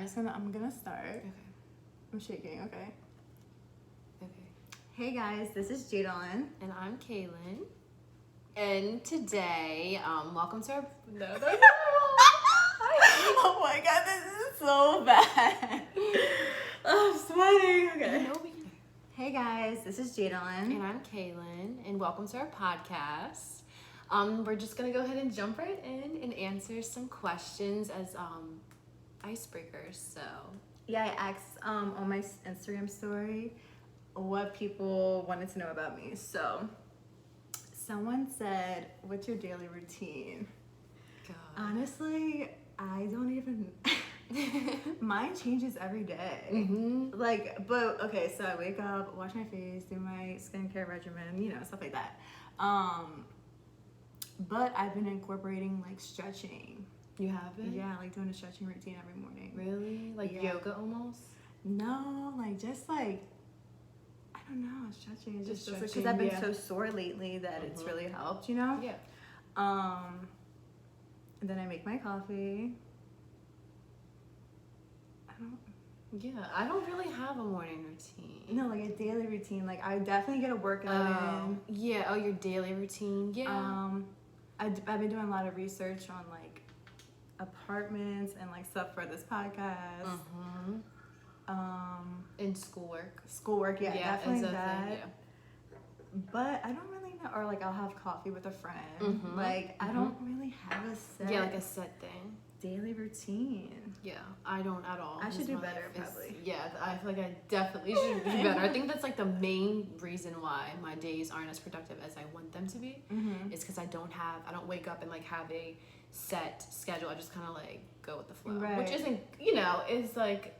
I'm gonna start. Okay. I'm shaking, okay. Okay. Hey guys, this is Jadalyn. And I'm Kaylin. And today, welcome to our... No. Oh my god, this is so bad. I'm sweating. Okay. No, we can. Hey guys, this is Jadalyn. And I'm Kaylin, and welcome to our podcast. We're just gonna go ahead and jump right in and answer some questions as icebreakers. So Yeah, I asked on my Instagram story what people wanted to know about me. So someone said, "What's your daily routine?" God. Honestly, I don't even. Mine changes every day. Mm-hmm. But okay, so I wake up, wash my face, do my skincare regimen, stuff like that. But I've been incorporating like stretching. You haven't? Yeah, like doing a stretching routine every morning. Really? Like yoga almost? No, just I don't know, stretching. It's just because stretching, I've been so sore lately that it's really helped, Yeah. And then I make my coffee. I don't really have a morning routine. No, like a daily routine. Like I definitely get a workout in. Yeah. Oh, your daily routine. Yeah. I've been doing a lot of research on like apartments and like stuff for this podcast. And schoolwork. Schoolwork, yeah, definitely that. Yeah. But I don't really know. Or like I'll have coffee with a friend. I don't really have a set. Yeah, like a set thing. Daily routine. Yeah, I don't at all. I should do better, probably. Yeah, I feel like I definitely should do better. I think that's like the main reason why my days aren't as productive as I want them to be. Is because I don't wake up and like have a set schedule. I just kind of like go with the flow, which isn't, is like,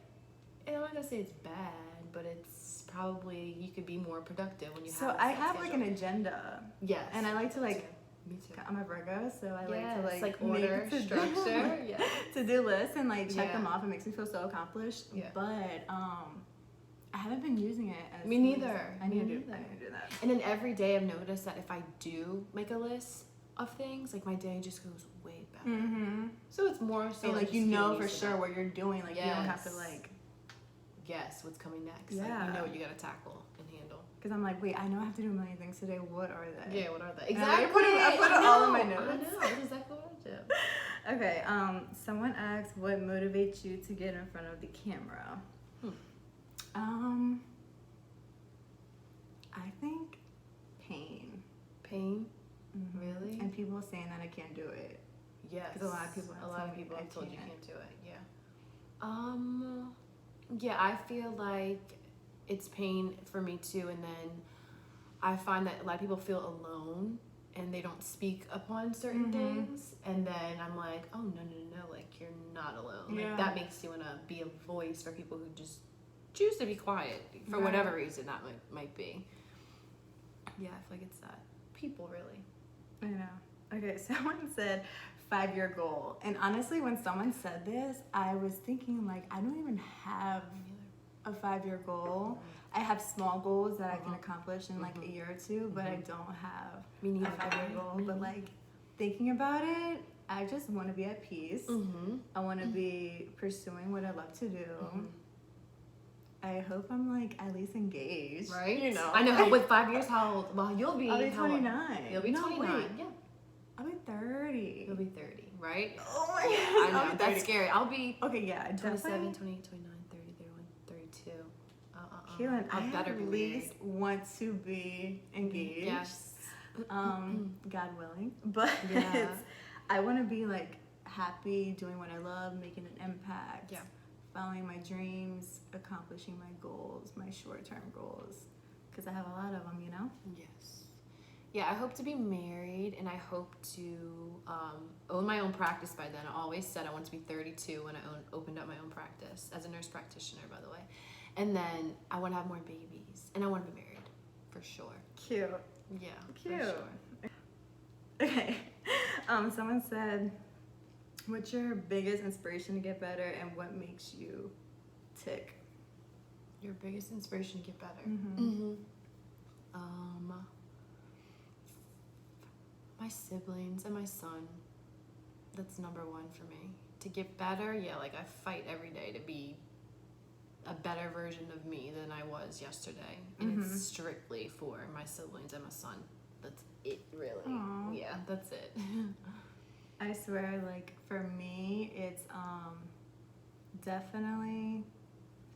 I'm not gonna say it's bad, but it's probably, you could be more productive when you have. So I have like an agenda. Yes, and I like to like. Me too. I'm a Virgo, so I like to like order, structure, to-do lists and like check them off. It makes me feel so accomplished. Yeah. But I haven't been using it as me neither. I need to do that. And then every day I've noticed that if I do make a list of things, like my day just goes way better. So it's more so and, like you know for sure what you're doing. Like you don't have to like guess what's coming next. Yeah. Like, you know what you gotta tackle and handle. Because I'm like, wait, I know I have to do a million things today. What are they? Yeah, what are they? Exactly. I put it all in my notes. I know. That's exactly what I do. Okay. Someone asked, what motivates you to get in front of the camera? I think pain. Pain? Really? And people saying that I can't do it. Yes. Because a lot of people have told you can't do it. Yeah. Yeah, I feel like it's pain for me too, and then I find that a lot of people feel alone and they don't speak upon certain things, and then I'm like, oh no, like you're not alone. Like that makes you want to be a voice for people who just choose to be quiet for whatever reason that might be. Yeah, I feel like it's that. People really. I know. Okay, someone said 5-year goal, and honestly, when someone said this, I was thinking like I don't even have a 5-year goal. I have small goals that I can accomplish in like a year or two, but I don't have a 5-year goal. But like thinking about it, I just want to be at peace. I want to be pursuing what I love to do. I hope I'm like at least engaged. Right? I know. With 5 years, how old? Well, you'll be. I'll be 29. You'll be 29. Wait. Yeah. I'll be 30. You'll be 30, right? Oh my god. I know. That's scary. I'll be 27, 20, 29, 30, 31, 32. Kaylin, I better at be least want to be engaged. Yes. God willing. But I want to be like happy, doing what I love, making an impact. Yeah. Following my dreams, accomplishing my goals, my short-term goals. Because I have a lot of them, Yes. Yeah, I hope to be married, and I hope to own my own practice by then. I always said I want to be 32 when I opened up my own practice as a nurse practitioner, by the way. And then I want to have more babies, and I want to be married, for sure. Cute. Yeah, cute. For sure. Okay. Someone said, what's your biggest inspiration to get better, and what makes you tick? Your biggest inspiration to get better? My siblings and my son. That's number one for me. to get better, yeah, like I fight every day to be a better version of me than I was yesterday. And it's strictly for my siblings and my son. That's it, really. Aw. Yeah, that's it. I swear, like, for me, it's definitely,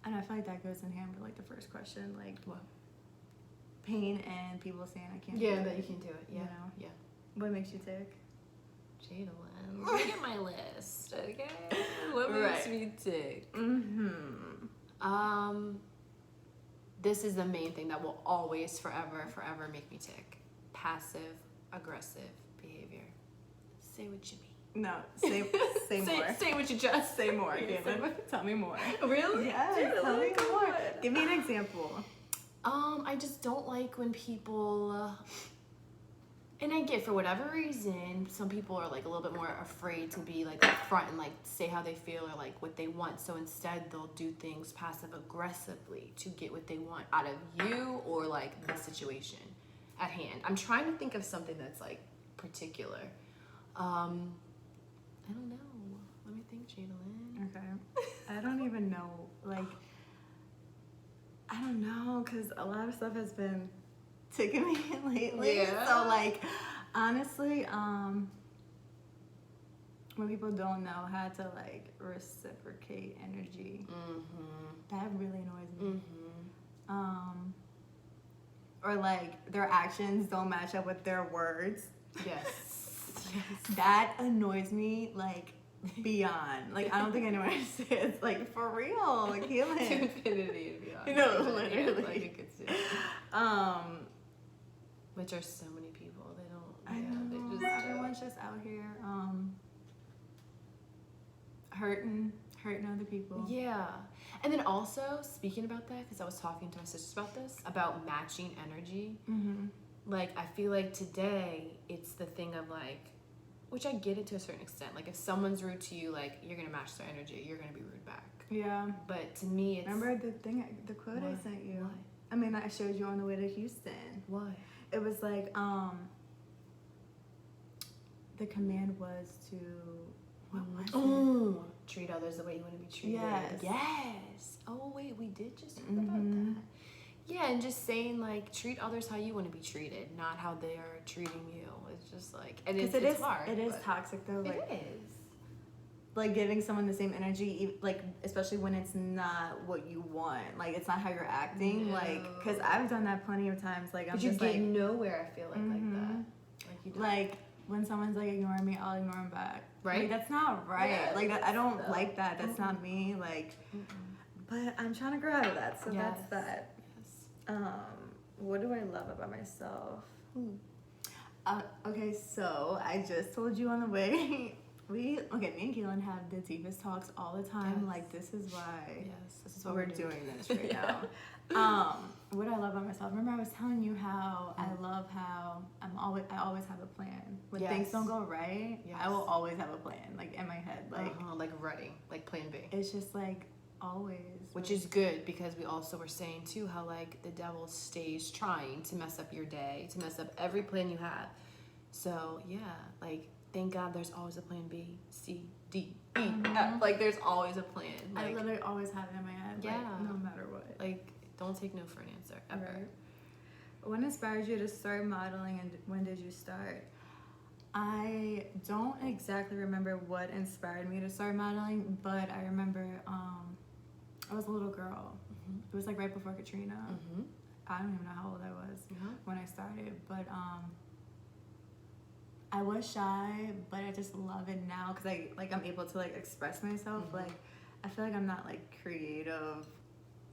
and I feel like that goes in hand with, like, the first question, like, What? pain and people saying I can't do Yeah, it. that you can do it. Yeah, You know? yeah. What makes you tick? Jadalyn, look at my list, okay? What makes Right. me tick? Mm-hmm. This is the main thing that will always, forever make me tick. Passive aggressive behavior. Say what you mean. No, say more. Say what you just Say more, Caitlin. Tell me more. Really? Yeah, tell me more. Give me an example. I just don't like when people, and I get for whatever reason, some people are like a little bit more afraid to be like upfront and like say how they feel or like what they want. So instead they'll do things passive aggressively to get what they want out of you or like the situation at hand. I'm trying to think of something that's like particular. I don't know. Let me think, Jadalyn. Okay. I don't even know. Like, I don't know, because a lot of stuff has been ticking me lately. Yeah. So, like, honestly, when people don't know how to, like, reciprocate energy, that really annoys me. Or, like, their actions don't match up with their words. Yes. That annoys me, like, beyond. Like, I don't think anyone understands. Like, for real. Like, healing. To infinity and beyond. You know, Like, literally. Like it gets to. Which are so many people. They don't. I Yeah, know. they just. Everyone's just out here, hurting other people. Yeah. And then also, speaking about that, because I was talking to my sisters about this, about matching energy. Like, I feel like today, it's the thing of, like, which I get it to a certain extent. Like, if someone's rude to you, like, you're going to match their energy. You're going to be rude back. Yeah. But to me, it's... Remember the quote I sent you? What? I mean, I showed you on the way to Houston. Why? It was like, the command was to, what was it? Oh, treat others the way you want to be treated. Yes. Yes. Oh, wait, we did just talk about that. Yeah, and just saying, like, treat others how you want to be treated, not how they are treating you. It's just, like, and it's hard. It is but toxic, though. Like, it is. like, giving someone the same energy, like, especially when it's not what you want. Like, it's not how you're acting. No. Like, because I've done that plenty of times. Like, I'm But you just get like... nowhere, I feel like that. Like, you don't. Like, when someone's, like, ignoring me, I'll ignore them back. Right? Like, that's not right. Yeah, like, I don't no. like that. That's not me. Like, but I'm trying to grow out of that. So that's that. Yes. What do I love about myself? Okay, so I just told you on the way. Me and Keelan have the deepest talks all the time. Yes. Like, this is why This is what we're doing this right now. What I love about myself. Remember, I was telling you how I love how I always have a plan. When things don't go right, I will always have a plan, like in my head, like ready, like plan B. It's just like always. Which is good because we also were saying too how like the devil stays trying to mess up your day, to mess up every plan you have. So yeah, like thank God there's always a plan B, C, D, E, F. Like there's always a plan. Like, I literally always have it in my head. Yeah. Like, no matter what. Like don't take no for an answer ever. Right. What inspired you to start modeling, and when did you start? I don't exactly remember what inspired me to start modeling, but I remember I was a little girl. It was like right before Katrina. I don't even know how old I was when I started, but I was shy, but I just love it now because I'm able to like express myself. Like I feel like I'm not like creative.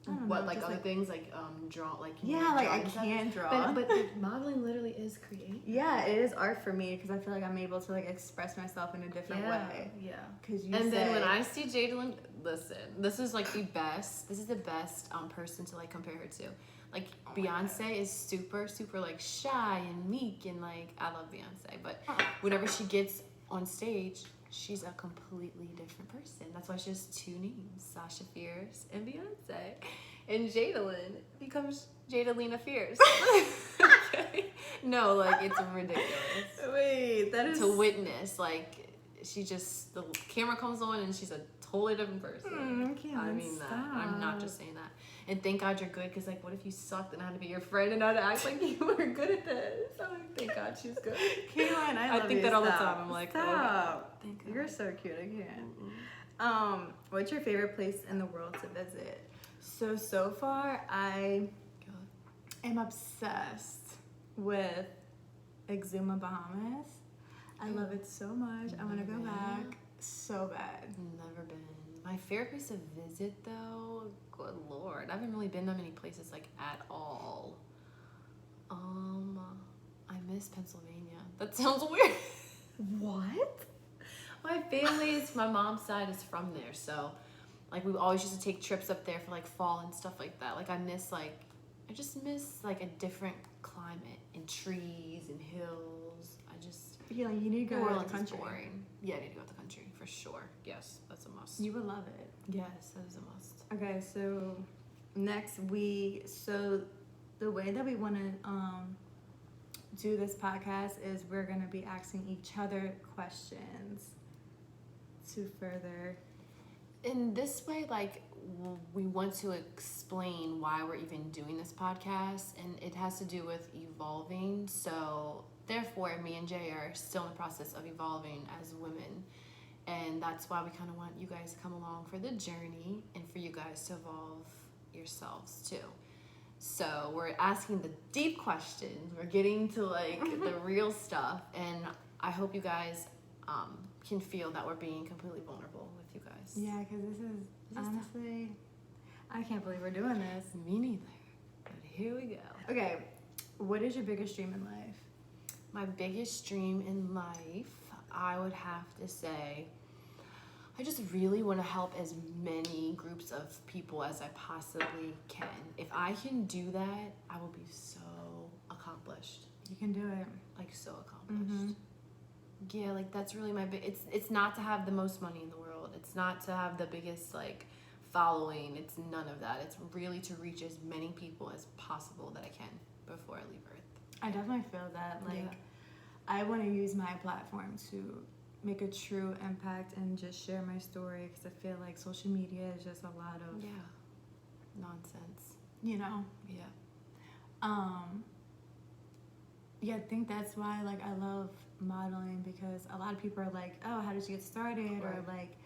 I don't know, like just, other things like draw like like I drawing stuff? can't draw. But modeling literally is creative. Yeah, it is art for me because I feel like I'm able to like express myself in a different way. Yeah. Because then when I see Jadalyn, listen, this is like the best. This is the best person to like compare her to. Like Beyonce is super like shy and meek and like I love Beyonce, but whenever she gets on stage, she's a completely different person. That's why she has two names, Sasha Fierce and Beyonce. And Jadalyn becomes Jadalina Fierce. Okay? No, like it's ridiculous. Wait, that is To witness, like she just, the camera comes on and she's a totally different person. I mean that. I'm not just saying that. And thank God you're good, because like, what if you sucked and I had to be your friend and I had to act like you were good at this? I'm like, thank God she's good. Caroline, I love think you. that all the Stop. time. I'm like, stop. oh, thank God. You're so cute. I can't. What's your favorite place in the world to visit? So far, I am obsessed with Exuma, Bahamas. I love it so much. I want to go back so bad. Never been. My favorite place to visit, though, good Lord, I haven't really been that many places like at all. I miss Pennsylvania. That sounds weird. What? My my mom's side is from there, so like we always used to take trips up there for like fall and stuff like that. Like I just miss like a different climate and trees and hills. Yeah, you need to go out of the country. Boring. Yeah, I need to go out the country for sure. Yes, that's a must. You would love it. Yes, that is a must. Okay, so the way that we want to do this podcast is we're going to be asking each other questions to further. In this way, like, we want to explain why we're even doing this podcast, and it has to do with evolving. So therefore, me and Jay are still in the process of evolving as women, and that's why we kind of want you guys to come along for the journey and for you guys to evolve yourselves too. So we're asking the deep questions. We're getting to like the real stuff, and I hope you guys can feel that we're being completely vulnerable with you guys. Yeah, because this is honestly, I can't believe we're doing this. Me neither. But here we go. Okay, what is your biggest dream in life? My biggest dream in life, I would have to say, I just really want to help as many groups of people as I possibly can. If I can do that, I will be so accomplished. You can do it. Like so accomplished. Yeah, like that's really my big. It's not to have the most money in the world. It's not to have the biggest like following. It's none of that. It's really to reach as many people as possible that I can before I leave Earth. I definitely feel that. Like, I want to use my platform to make a true impact and just share my story, because I feel like social media is just a lot of nonsense. You know. Yeah. Yeah, I think that's why like I love modeling, because a lot of people are like, oh, how did you get started? Right. Or like,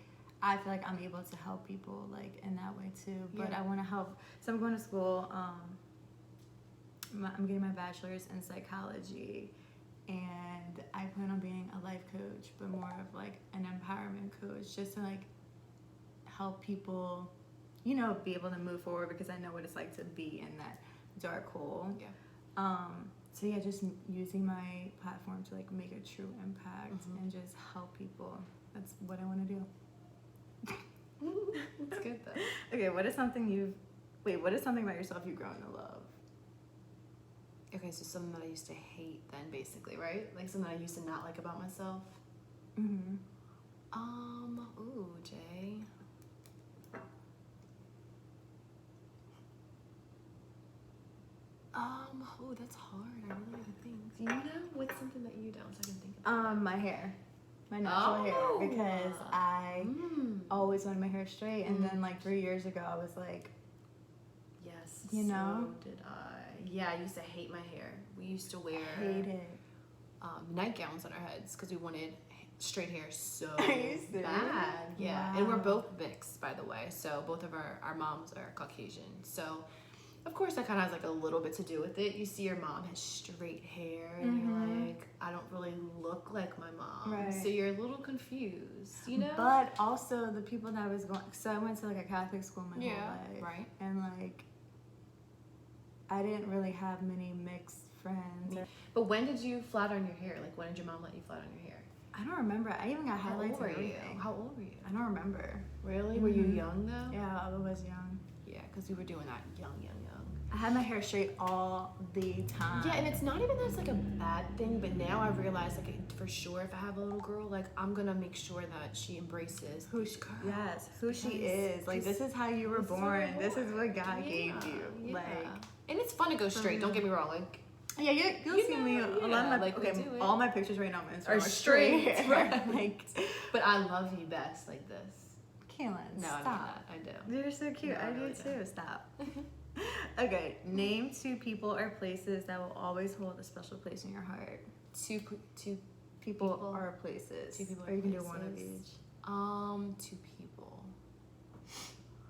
I feel like I'm able to help people like in that way too. But Yeah. I want to help. So I'm going to school. I'm getting my bachelor's in psychology, and I plan on being a life coach, but more of like an empowerment coach, just to like help people, you know, be able to move forward, because I know what it's like to be in that dark hole. Yeah. So yeah, just using my platform to like make a true impact and just help people. That's what I want to do. That's good though. Okay, what is something about yourself you've grown to love? Okay, so something that I used to hate then, basically, right? Like something I used to not like about myself. Ooh, Jay. Oh, that's hard. I really gotta think. Do you know what's something that you don't, so I can think about My hair. My natural hair, because I always wanted my hair straight, and then like 3 years ago I was like, yes, you know? So did I. Yeah, I used to hate my hair. We used to wear nightgowns on our heads because we wanted straight hair so bad. Yeah, and we're both mixed, by the way. So both of our moms are Caucasian. So of course that kind of has like a little bit to do with it. You see your mom has straight hair, and you're like, I don't really look like my mom. Right. So you're a little confused, you know? But also the people that I was going, so I went to like a Catholic school my whole life. Right. And like, I didn't really have many mixed friends. But when did you flat on your hair? Like, when did your mom let you flat on your hair? I don't remember. I even got highlights and everything. How old were you? I don't remember. Really? Were you young though? Yeah, I was young. Yeah, because we were doing that young. I had my hair straight all the time. Yeah, and it's not even that it's like a bad thing, but now I realize like for sure if I have a little girl, like I'm gonna make sure that she embraces who she is. Like, this is how you were born. This is what God gave you. Yeah. Like, and it's fun to go straight. Don't get me wrong. Like Yeah, you'll You see know, me. A lot of my like, we okay, do it. all my pictures right now on Instagram Are are straight straight, hair. right. Like, But I love you best like this. Kaylin, No, I mean stop. that. I do. You're so cute. No, I I do really too. Stop. Okay, name 2 people or places that will always hold a special place in your heart. Two People, People. or places. 2 people or or you can do places. one of each. 2 people.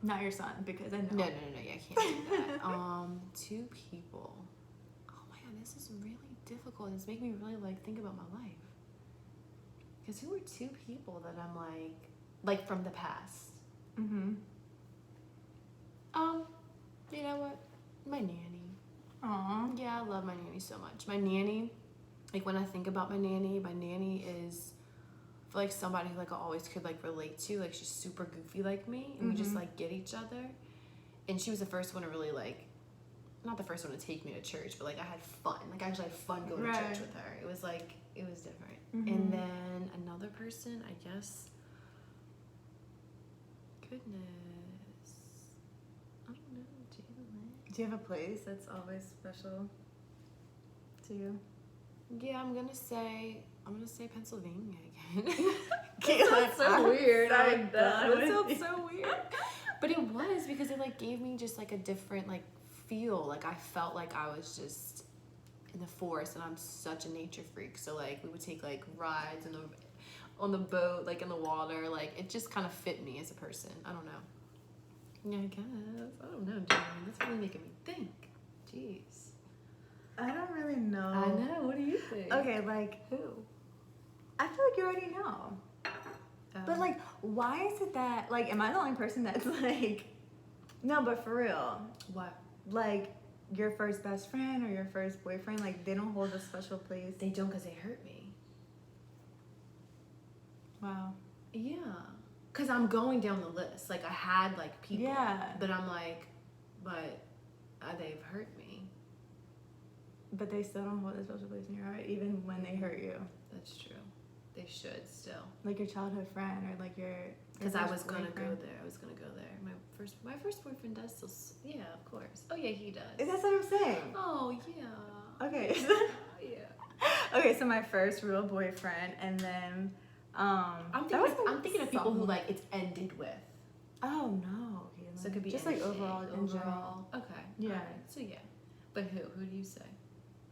Not your son, because I know. No, yeah, I can't do that. 2 people. Oh my god, this is really difficult. It's making me really like think about my life. Because who are 2 people that I'm like from the past? Mm-hmm. You know what? My nanny. Aw. Yeah, I love my nanny so much. My nanny, like when I think about my nanny is I feel like somebody who like I always could like relate to. Like she's super goofy like me, and we just like get each other. And she was the first one to really like, not the first one to take me to church, but like I had fun. Like I actually had fun going to church with her. It was like it was different. And then another person, I guess. Goodness, I don't know. Do you have a place that's always special to you? Yeah, I'm gonna say Pennsylvania again. That sounds so weird. I'm done That with sounds you. so weird. But it was because it like gave me just like a different like feel. Like I felt like I was just in the forest, and I'm such a nature freak. So like we would take like rides on the boat, like in the water. Like it just kind of fit me as a person. I don't know. Yeah, I guess. I don't know, Jen. That's really making me think. Jeez. I don't really know. I know. What do you think? Okay, like, Who? I feel like you already know. But like, why is it that, like, am I the only person that's like, no, but for real, What? like, your first best friend or your first boyfriend, like, they don't hold a special place? They don't because they hurt me. Wow. Yeah. Because I'm going down the list. Like, I had, like, people. Yeah. But I'm like, they've hurt me. But they still don't hold a special place in your heart, even when they hurt you. That's true. They should still. Like your childhood friend or like your Because I first was going to go boyfriend. there. I was going to go there. My first boyfriend does still... Yeah, of course. Oh, yeah, he does. That's what I'm saying. Oh, yeah. Okay. Oh, yeah. Okay, so my first real boyfriend, and then I'm thinking of people who, like, it's ended with. Oh no. Okay, So it could be just like anything. overall in general. Okay. Yeah. Alright. So yeah. But who? Who do you say?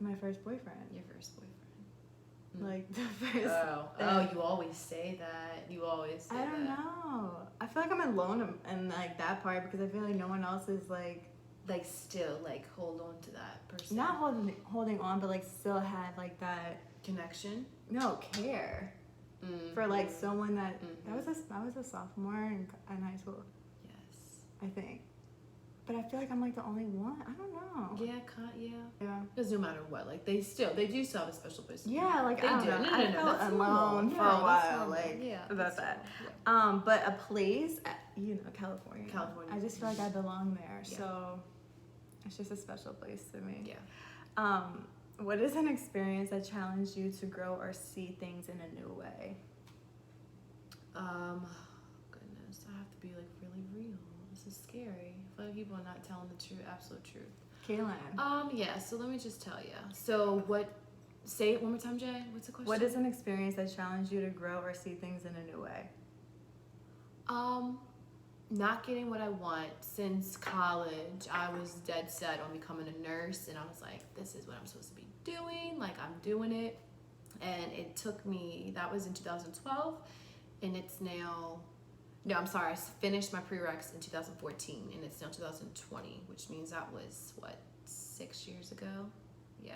My first boyfriend. Your first boyfriend. Like the first. Oh, you always say that. You always say I don't know. I feel like I'm alone in like that part because I feel like no one else is like still like hold on to that person. not holding on, but like still had like that Connection. care for like someone that I was a sophomore in high school. Yes. I think. But I feel like I'm like the only one. I don't know. Yeah, yeah. Yeah. Because no matter what, like they do still have a special place. Yeah, like they I don't do. know. No, I felt that's alone normal. for No, a that's while, normal. like Yeah, about that's that. normal. Yeah. But a place, California. California. I just feel like I belong there, Yeah. so it's just a special place to me. Yeah. What is an experience that challenged you to grow or see things in a new way? Goodness, I have to be like really real. This is scary. I feel like people are not telling the true, absolute truth. Kaylin. Yeah, so let me just tell you. So say it one more time, Jay. What's the question? What is an experience that challenged you to grow or see things in a new way? Not getting what I want. Since college, I was dead set on becoming a nurse, and I was like, this is what I'm supposed to be doing. Like, I'm doing it. And it took me, that was in 2012, and it's now, no, I'm sorry, I finished my prereqs in 2014, and it's now 2020, which means that was, 6 years ago? Yeah.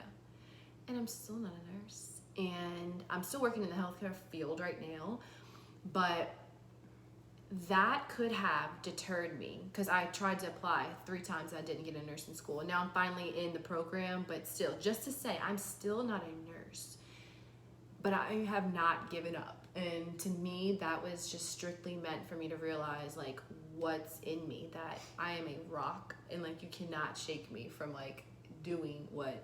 And I'm still not a nurse, and I'm still working in the healthcare field right now, but that could have deterred me because I tried to apply 3 times and I didn't get a nursing school, and now I'm finally in the program. But still, just to say, I'm still not a nurse, but I have not given up. And to me, that was just strictly meant for me to realize like what's in me, that I am a rock, and like you cannot shake me from like doing what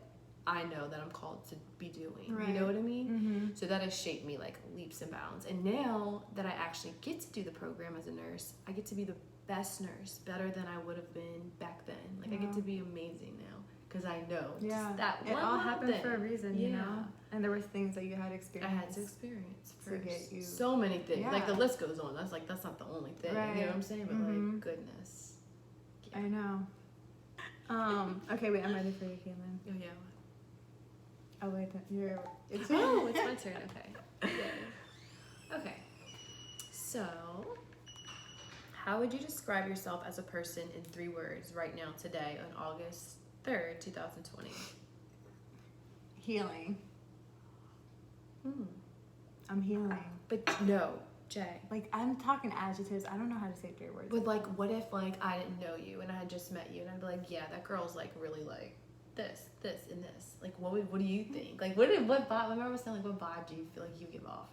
I know that I'm called to be doing. Right. You know what I mean? Mm-hmm. So that has shaped me like leaps and bounds. And now that I actually get to do the program as a nurse, I get to be the best nurse, better than I would have been back then. Like I get to be amazing now. because I know Yeah. just that It one all little happened thing. for a reason, you Yeah. know? And there were things that you had I experienced. had to experience to first. get you- So many things. Yeah. Like the list goes on. That's not the only thing. You know what I'm saying? But like goodness. I know. Okay, wait, I'm ready for you, Caitlin. Oh yeah. Oh wait, it's Oh, it's my turn. Okay. Yay. Okay. So, how would you describe yourself as a person in 3 words right now, today, on August 3rd, 2020? Healing. Hmm. I'm healing. But no, Jay. Like, I'm talking adjectives. I don't know how to say 3 words. But like, what if like I didn't know you and I had just met you and I'd be like, yeah, that girl's like really like this, and this. Like, what do you think? Like, what vibe? Remember I was saying, like, what vibe do you feel like you give off?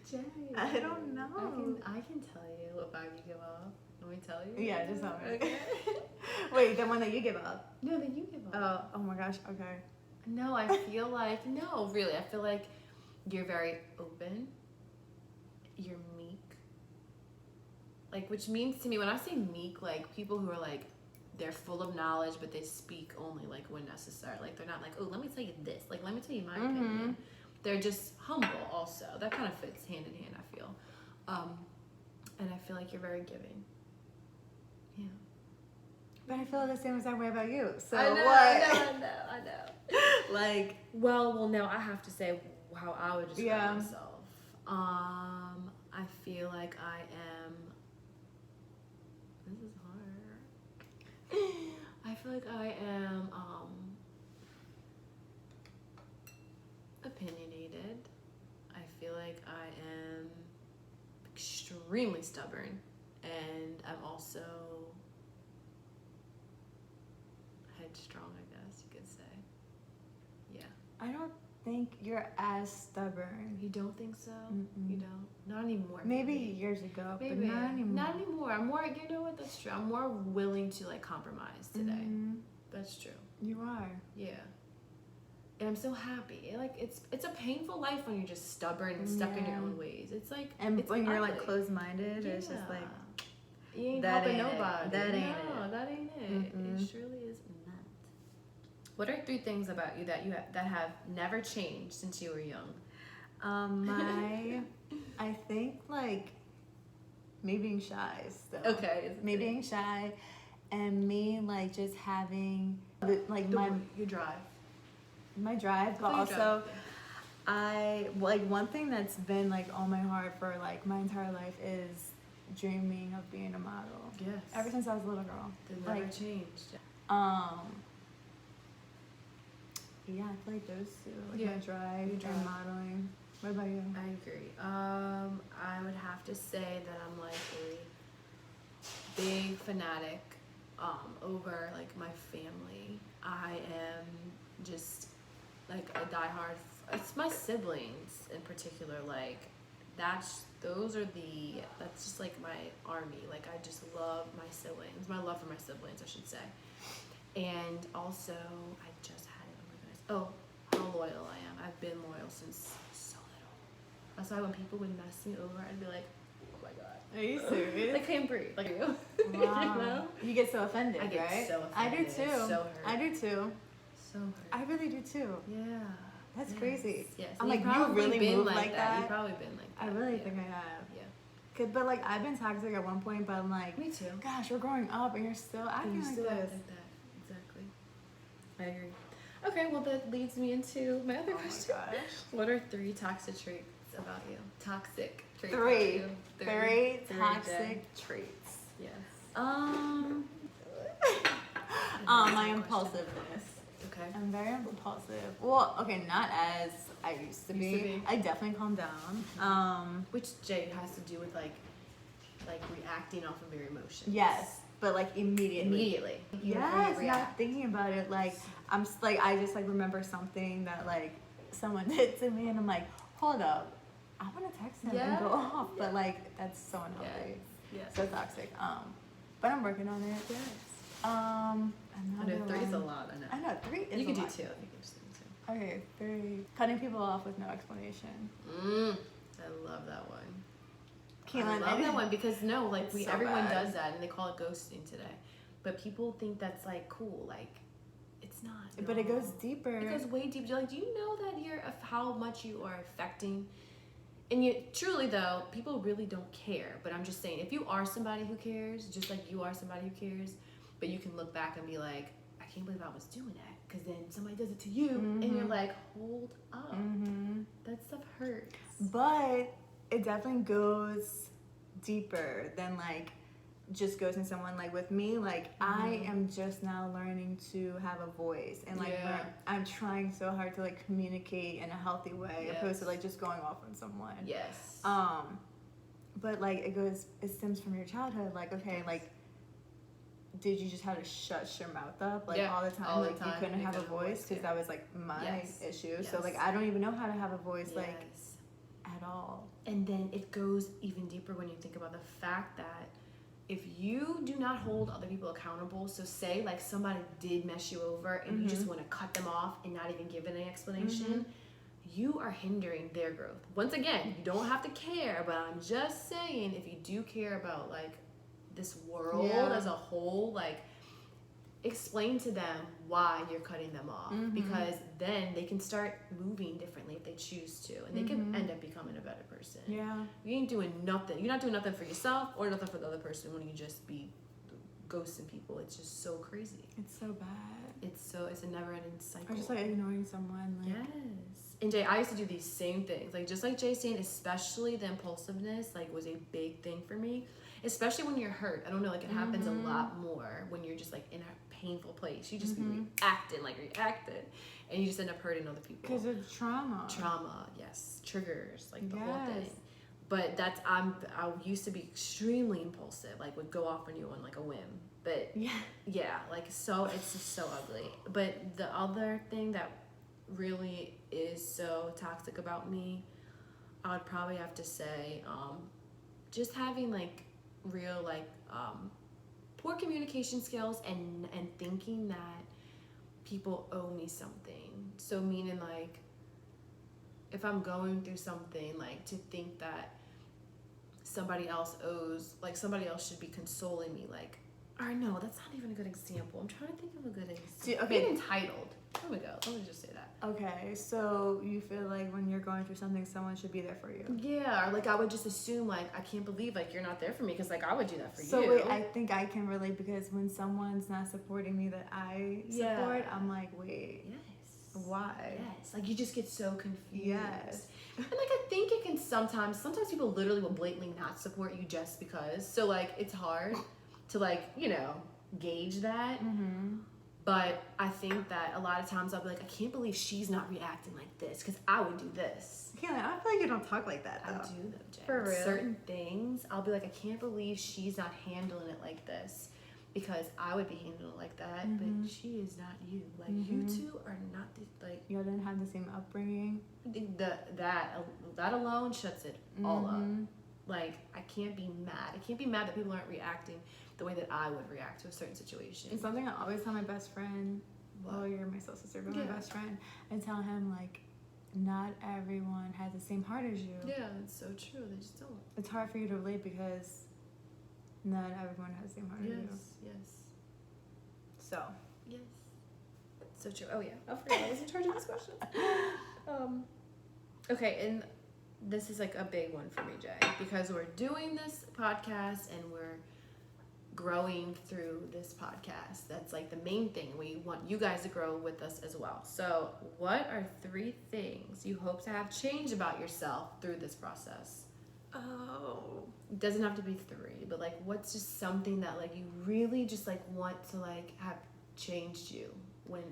Jay. I don't know. I can tell you what vibe you give off. Let me tell you. Yeah, just tell me. Okay. Wait, the one that you give up. No, that you give off. Oh my gosh. Okay. No, I feel like no, really. I feel like you're very open. You're meek. Like, which means to me, when I say meek, like people who are like, they're full of knowledge, but they speak only like when necessary. Like they're not like, oh, let me tell you this. Like, let me tell you my opinion. They're just humble. Also, that kind of fits hand in hand. I feel, and I feel like you're very giving. Yeah. But I feel the same exact way about you. So I know, what? I know. Like, well, no, I have to say how I would describe Yeah. myself. I feel like I am. This is hard. I feel like I am opinionated. I feel like I am extremely stubborn, and I'm also headstrong, I guess you could say. Yeah. I don't think you're as stubborn. You don't think so? Mm-mm. You don't? Not anymore. Maybe years ago, Maybe. but not anymore. Not anymore. I'm more, you know what, that's true. I'm more willing to like compromise today. Mhm. That's true. You are. Yeah. And I'm so happy. Like it's a painful life when you're just stubborn and stuck in your Yeah. own ways. It's like And it's when you're like ugly. closed-minded, it's just like, you ain't that helping ain't it. nobody. That ain't no, it. that ain't it. Mm-mm. It surely is not. What are 3 things about you that have never changed since you were young? I think like me being shy still. Okay. Me being shy, and me like just having like your drive. my drive, but Your also drive. I like one thing that's been like on my heart for like my entire life is dreaming of being a model. Yes. Ever since I was a little girl. It like, never changed. Yeah, I feel like those 2, like Yeah, my drive your drive. and modeling. What about you? I agree. I would have to say that I'm like a big fanatic over like my family. I am just like a diehard. It's my siblings in particular. Like that's just like my army. Like I just love my siblings. My love for my siblings, I should say. And also, I just had it. Oh my goodness. Oh, how loyal I am. I've been loyal since so little. That's why when people would mess me over, I'd be like, oh my god. Are you serious? I can't breathe. Like you. Wow. You know? You get so offended, I get right? so I do offended. too. So hurt. I do too. So hurt. I really do too. Yeah. That's Yes. crazy. Yes. I'm And like, you've you probably really been move like like that. You've that? probably been like that. I really yeah. think I have. Yeah. But like, I've been toxic at one point, but I'm like, Me too. gosh, we're growing up and you're still acting You like still act this. like that. Exactly. I agree. Okay, well that leads me into my other Oh my question. gosh. What are 3 toxic traits about you? Toxic traits. 3. About you? 3 Jen. toxic traits. Yes. My impulsiveness. Okay. I'm very impulsive. Well, okay, not as I used to Used to be. be. I definitely calmed down. Which Jay has to do with like reacting off of your emotions. Yes, but like immediately. You Yes, react. not thinking about it. Like I just like remember something that like someone did to me, and I'm like, hold up, I want to text him and go off, but like that's so unhealthy, Yes. so toxic. But I'm working on it. Yes. I know 3 is a lot. I know. I know 3 is. You a could do lot. 2. You could just do Okay, 3. Cutting people off with no explanation. 2. I love that one. Keelan, I love that one because no, like It's so everyone bad. does that and they call it ghosting today. But people think that's like cool. Like it's not. But it no. goes deeper. It goes way deeper. Like, do you know that how much you are affecting? And you truly though, people really don't care. But I'm just saying, if you are somebody who cares, just like you are somebody who cares, but you can look back and be like, I can't believe I was doing that. Because then somebody does it to you, and you're like, hold up, that stuff hurts. But it definitely goes deeper than like just ghosting someone. Like with me, like I am just now learning to have a voice and like I'm trying so hard to like communicate in a healthy way opposed to like just going off on someone. Yes. But like it stems from your childhood. Like okay, like did you just have to shut your mouth up like all the time? All the like time. You couldn't have a voice because that was like my issue. So like I don't even know how to have a voice like at all. And then it goes even deeper when you think about the fact that if you do not hold other people accountable, so say like somebody did mess you over and you just want to cut them off and not even give any explanation, you are hindering their growth. Once again, you don't have to care, but I'm just saying if you do care about like this world as a whole, like explain to them why you're cutting them off because then they can start moving differently if they choose to and they can end up becoming a better person. You ain't doing nothing. You're not doing nothing for yourself or nothing for the other person when you just be ghosting people. It's just so crazy. It's so bad. It's a never-ending cycle. Or just like ignoring someone. Like. Yes. And Jay, I used to do these same things. Like just like Jay's saying, especially the impulsiveness like was a big thing for me. Especially when you're hurt. I don't know, like it happens a lot more when you're just like in a painful place. You just be reacting. And you just end up hurting other people. Because of trauma. Trauma, yes. Triggers, like the whole thing. But I used to be extremely impulsive, like would go off on you on like a whim. But like so it's just so ugly. But the other thing that really is so toxic about me, I would probably have to say, just having like real like poor communication skills and thinking that people owe me something. So meaning like if I'm going through something, like to think that somebody else should be consoling me, like, or no, that's not even a good example. I'm trying to think of a good example. Being entitled. There we go. Let me just say that. Okay, so you feel like when you're going through something, someone should be there for you. Yeah, or like I would just assume like I can't believe like you're not there for me because like I would do that for you. So wait, I think I can relate because when someone's not supporting me that I support, I'm like, wait, why? Yes, like you just get so confused. Yes. And like I think it can sometimes people literally will blatantly not support you just because. So like it's hard to like, you know, gauge that. But I think that a lot of times I'll be like, I can't believe she's not reacting like this because I would do this. Yeah, I feel like you don't talk like that though. I do though, Jay. For real. Certain things, I'll be like, I can't believe she's not handling it like this because I would be handling it like that. But she is not you. Like you two are not like. You didn't have the same upbringing. That alone shuts it all up. Like I can't be mad. I can't be mad that people aren't reacting the way that I would react to a certain situation. It's something I always tell my best friend. Well, you're my soul sister, but my best friend. I tell him like, not everyone has the same heart as you. Yeah, it's so true. They just don't. It's hard for you to relate because not everyone has the same heart as you. Yes. So. Yes. So true. Oh yeah. I forgot I was in charge of this question. Okay, and this is like a big one for me, Jay, because we're doing this podcast and we're growing through this podcast. That's like the main thing. We want you guys to grow with us as well. So what are 3 things you hope to have change about yourself through this process? Oh. It doesn't have to be 3, but like what's just something that like you really just like want to like have changed you when...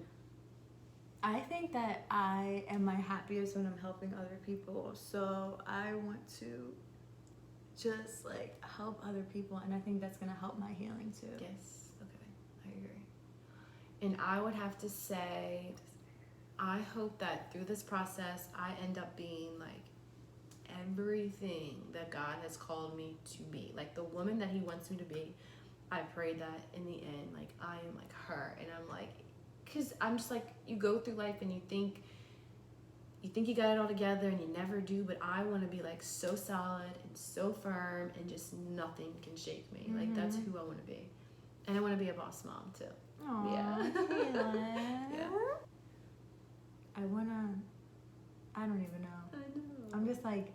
I think that I am my happiest when I'm helping other people. So I want to just like help other people, and I think that's gonna help my healing too. Yes, okay, I agree. And I would have to say, I hope that through this process, I end up being like everything that God has called me to be. Like the woman that He wants me to be. I pray that in the end, like I am like her, and I'm like, because I'm just like, you go through life and you think you think you got it all together and you never do, but I want to be like so solid and so firm and just nothing can shake me. Like that's who I want to be. And I want to be a boss mom too. Aww, Yeah. yeah. I don't even know. I know. I'm just like,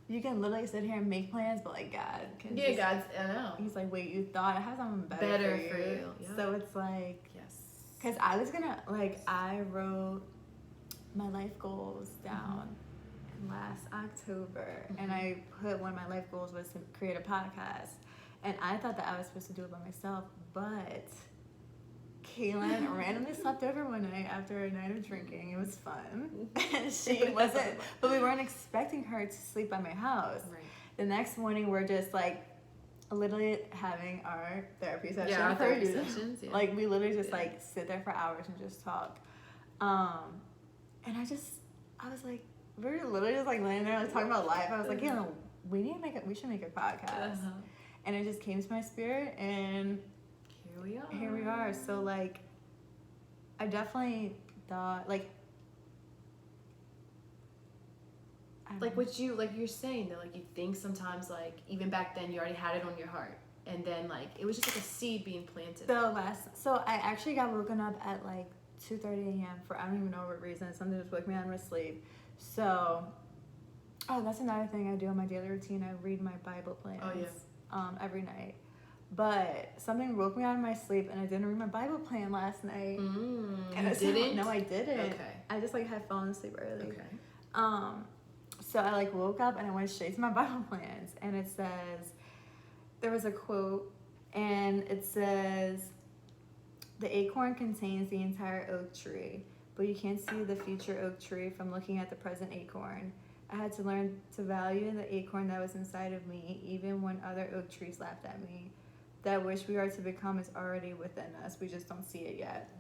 you can literally sit here and make plans, but like God can Yeah, God's, I know. He's like, wait, you thought I had something better for you. Yeah. So it's like, Yes. because I was gonna, like, I wrote my life goals down last October, and I put one of my life goals was to create a podcast, and I thought that I was supposed to do it by myself, but Kaylin randomly slept over one night after a night of drinking. It was fun. And she wasn't, but we weren't expecting her to sleep by my house. Right. The next morning, we're just like literally having our therapy session. Yeah, our therapy sessions. Yeah. Like we literally just like sit there for hours and just talk. And I was like, we were literally just like laying there like talking about life. I was like, we should make a podcast. And it just came to my spirit, and here we are. So like, I definitely thought like what you're saying that like you think sometimes like even back then you already had it on your heart, and then like it was just like a seed being planted. So I actually got woken up at like 2:30 a.m. for I don't even know what reason. Something just woke me out of my sleep. So that's another thing I do in my daily routine. I read my Bible plans every night. But something woke me out of my sleep, and I didn't read my Bible plan last night. And I didn't? No, I didn't. Okay. I just like had fallen asleep early. Okay. So I like woke up and I went straight to my Bible plans, and it says, there was a quote, and it says, the acorn contains the entire oak tree, but you can't see the future oak tree from looking at the present acorn. I had to learn to value the acorn that was inside of me, even when other oak trees laughed at me. That wish we are to become is already within us. We just don't see it yet.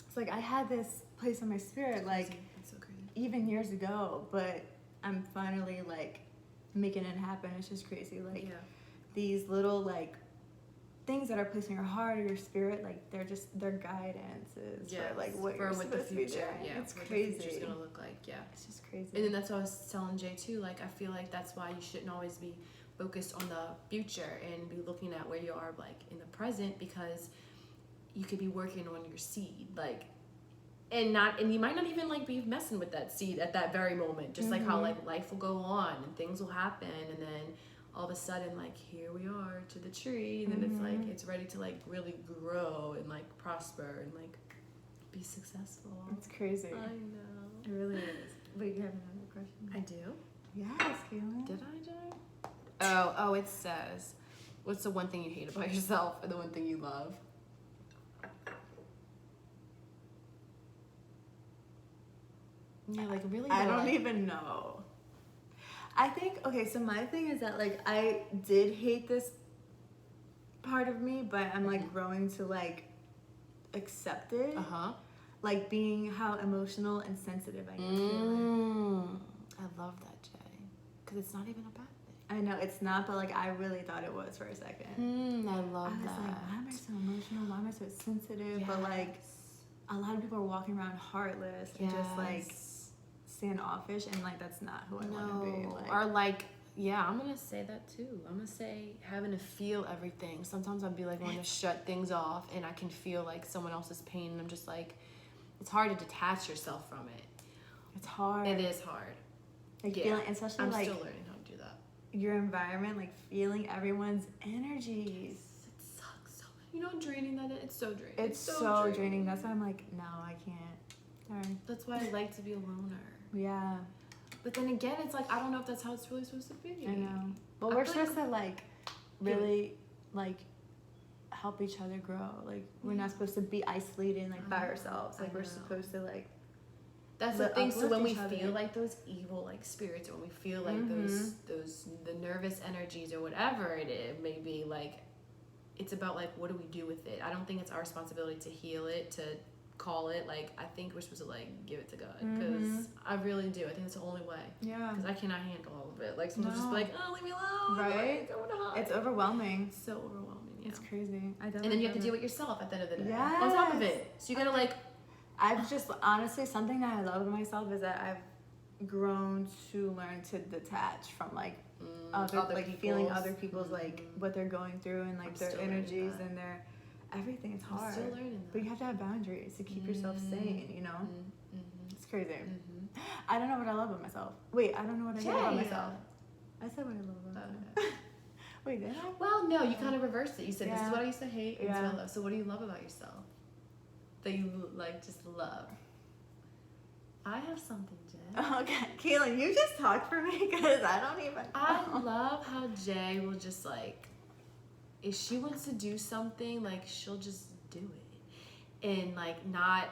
It's like I had this place in my spirit, like That's so crazy. even years ago, but I'm finally like making it happen. It's just crazy. Like these little like things that are placed in your heart or your spirit, like they're guidances for like what you're supposed to be doing. It's crazy. What the future's gonna look like. Yeah. It's just crazy. And then that's what I was telling Jay too. Like I feel like that's why you shouldn't always be focused on the future and be looking at where you are like in the present, because you could be working on your seed, like and you might not even like be messing with that seed at that very moment, just like how like life will go on and things will happen, and then all of a sudden like here we are to the tree, and then it's like it's ready to like really grow and like prosper and like be successful. It's crazy. I know. It really is. Wait, you have another question? I do? Yes, Kaylin. Did I, Jay? Oh, it says, what's the one thing you hate about yourself and the one thing you love? Yeah, like really. I don't even know. I think, okay, so my thing is that like I did hate this part of me, but I'm like growing to like accept it. Like being how emotional and sensitive I am feeling. I love that, Jay, because it's not even a bad thing. I know it's not, but like I really thought it was for a second. I love I was that. like, why am I so emotional? Why am I so sensitive? But like a lot of people are walking around heartless and just like standoffish, and like that's not who I want to be. Like, or like, I'm gonna say that too. I'm gonna say having to feel everything. Sometimes I'd be like wanting to shut things off, and I can feel like someone else's pain, and I'm just like, it's hard to detach yourself from it. It's hard. It is hard. Like feeling, especially I'm like still learning how to do that. Your environment, like feeling everyone's energies. It sucks so much. You know how draining that is? It's so draining. It's so draining. That's why I'm like, no, I can't. Sorry. That's why I like to be a loner. Yeah. But then again, it's like I don't know if that's how it's really supposed to be. I know. But we're supposed to like really like help each other grow. Like we're not supposed to be isolated like by ourselves. Like we're supposed to like. That's the thing. So when we feel like those evil like spirits, or when we feel like those the nervous energies or whatever it is, maybe like it's about like what do we do with it? I don't think it's our responsibility to heal it, to call it. Like I think we're supposed to like give it to God, because I really do. I think it's the only way. Yeah. Because I cannot handle all of it. Like sometimes just be like, oh, leave me alone. Right. Like, I want to hide. It's overwhelming. So overwhelming. Yeah. It's crazy. And then you have to deal with yourself at the end of the day. Yes. On top of it, so you gotta like. I've just honestly something that I love about myself is that grown to learn to detach from like other like feeling other people's like what they're going through and like their energies and their everything. It's hard. I'm still learning that. But you have to have boundaries to keep yourself sane, you know? It's crazy. I don't know what I love about myself. Wait, I don't know what I hate about myself. I said what I love about myself. Wait, did I? Well, no, you kind of reversed it. You said, this is what I used to hate, and this is what I love. So what do you love about yourself? That you, like, just love? I have something, Jay. Okay. Kaylin, you just talk for me because I don't even know. I love how Jay will just, like, if she wants to do something, like, she'll just do it. And, like, not...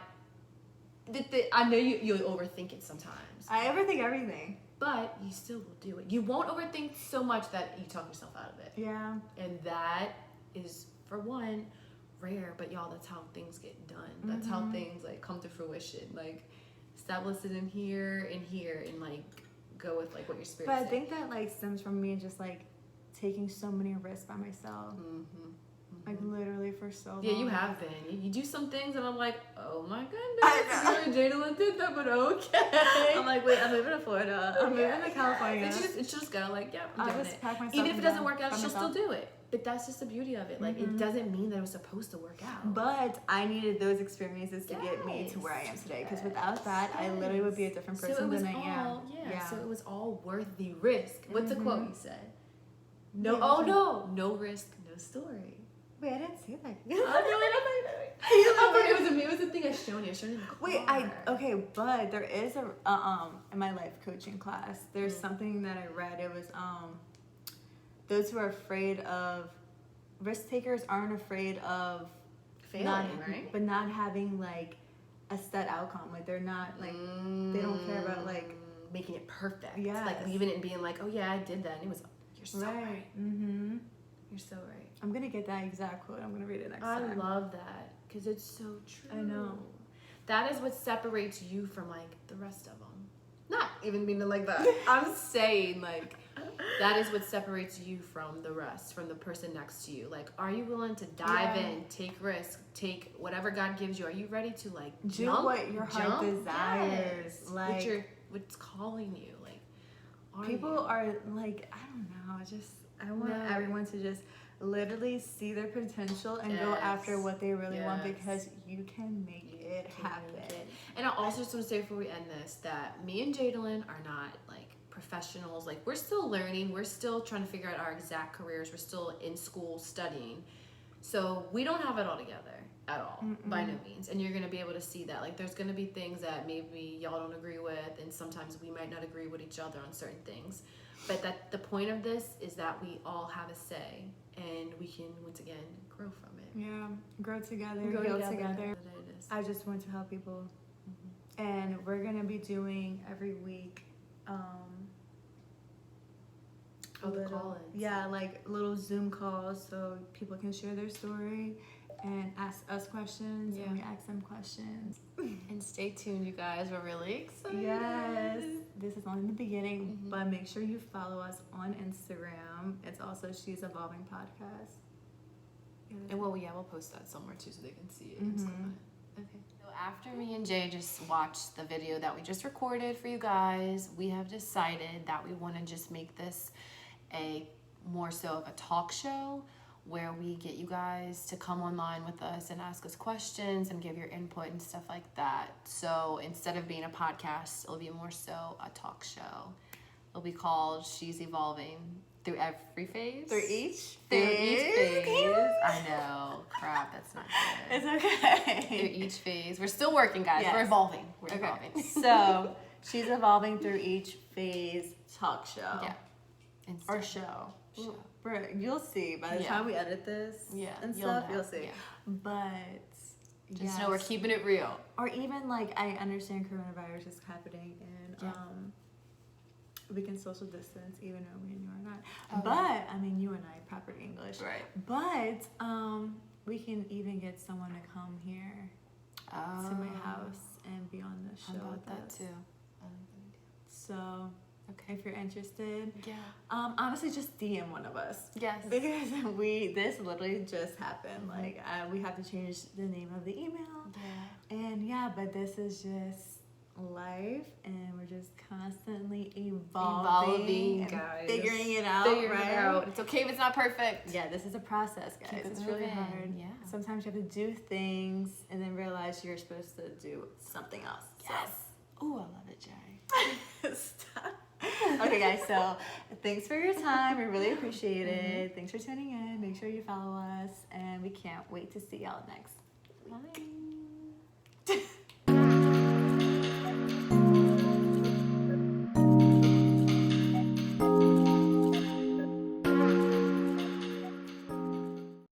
I know you'll overthink it sometimes. I overthink everything. But you still will do it. You won't overthink so much that you talk yourself out of it. Yeah. And that is, for one, rare. But y'all, that's how things get done. That's how things like come to fruition. Like, stop listening here and like go with like what your spirit. But I think that like stems from me just like taking so many risks by myself. Like literally for so long. Yeah, you have been. You do some things and I'm like, oh my goodness. Jadalyn did that, but okay. I'm like, wait, I'm moving to Florida. I'm moving to California. It's just go like, yeah, I'm I'll doing just it. pack myself Even if it doesn't work out, she'll myself. still do it. But that's just the beauty of it. Like, it doesn't mean that it was supposed to work out. But I needed those experiences to get me to where I am today. Because without that, I literally would be a different person than I am. Yeah, so it was all worth the risk. What's the quote you said? No, no risk, no story. Wait, I didn't say that. It was a thing I showed you. Wait, but there is a in my life coaching class. There's something that I read. It was those who are afraid of risk takers aren't afraid of failing, right? But not having like a set outcome. Like they're not like they don't care about like making it perfect. Yes. Like leaving it and being like, oh yeah, I did that, and it was. You're so right. You're so right. I'm gonna get that exact quote. I'm gonna read it next time. I love that because it's so true. I know. That is what separates you from like the rest of them. Not even meaning like that. I'm saying like that is what separates you from the rest, from the person next to you. Like, are you willing to dive in, take risks, take whatever God gives you? Are you ready to like do jump, what your heart desires? Yes. Like what's calling you? Like, people are like, I don't know. I want everyone to just literally see their potential and go after what they really want because you can make it happen. And I also just want to say before we end this that me and Jadalyn are not like professionals. Like, we're still learning. We're still trying to figure out our exact careers. We're still in school studying. So we don't have it all together at all, by no means. And you're going to be able to see that. Like, there's going to be things that maybe y'all don't agree with, and sometimes we might not agree with each other on certain things. But that the point of this is that we all have a say, and we can, once again, grow from it. Yeah, grow together, heal together. I just want to help people. And we're going to be doing every week like little Zoom calls so people can share their story and ask us questions and we ask them questions. And stay tuned, you guys. We're really excited. Yes, this is only the beginning, but make sure you follow us on Instagram. It's also She's Evolving Podcast. And we'll post that somewhere too so they can see it and stuff on it. Okay. So after me and Jay just watched the video that we just recorded for you guys, we have decided that we want to just make this a more so of a talk show where we get you guys to come online with us and ask us questions and give your input and stuff like that. So instead of being a podcast, it'll be more so a talk show. It'll be called She's Evolving through every phase. Through each phase. I know. Crap, that's not good. It's okay. Through each phase. We're still working, guys. Yes. We're evolving. We're evolving. So She's Evolving through each phase talk show. Yeah. Or show. You'll see by the time we edit this and stuff, you'll see. Yeah. But just know we're keeping it real. Or even like I understand coronavirus is happening and we can social distance even though me and you are not. But I mean you and I proper English. Right. But we can even get someone to come here to my house and be on the show with us. Too. So if you're interested, honestly, just DM one of us. Yes, because this literally just happened. We have to change the name of the email. And but this is just life, and we're just constantly evolving and guys. figuring it out, Figuring right? it out. It's okay if it's not perfect. Yeah, this is a process, guys. Keep it It's really moving. hard. Yeah. Sometimes you have to do things and then realize you're supposed to do something else. Yes. Oh, I love it, Jay. Stop. Okay, guys, so thanks for your time. We really appreciate it. Thanks for tuning in. Make sure you follow us, and we can't wait to see y'all next week. Bye.